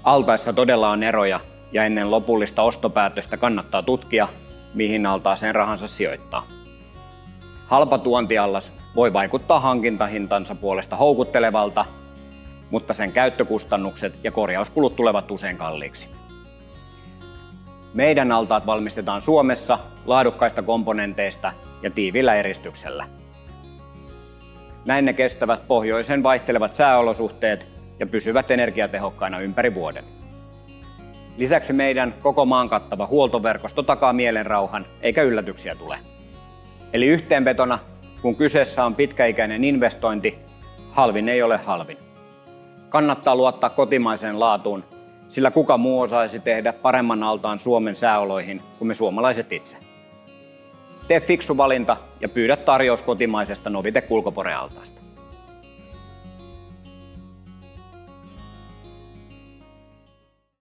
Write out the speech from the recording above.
Altaissa todella on eroja ja ennen lopullista ostopäätöstä kannattaa tutkia, mihin altaaseen rahansa sijoittaa. Halpa tuontiallas voi vaikuttaa hankintahintansa puolesta houkuttelevalta, mutta sen käyttökustannukset ja korjauskulut tulevat usein kalliiksi. Meidän altaat valmistetaan Suomessa laadukkaista komponenteista ja tiiviillä eristyksellä. Näin ne kestävät pohjoisen vaihtelevat sääolosuhteet ja pysyvät energiatehokkaina ympäri vuoden. Lisäksi meidän koko maan kattava huoltoverkosto takaa mielenrauhan eikä yllätyksiä tule. Eli yhteenvetona, kun kyseessä on pitkäikäinen investointi, halvin ei ole halvin. Kannattaa luottaa kotimaiseen laatuun, sillä kuka muu osaisi tehdä paremman altaan Suomen sääoloihin kuin me suomalaiset itse. Tee fiksu valinta ja pyydä tarjous kotimaisesta Novitec Ulkoporealtaasta.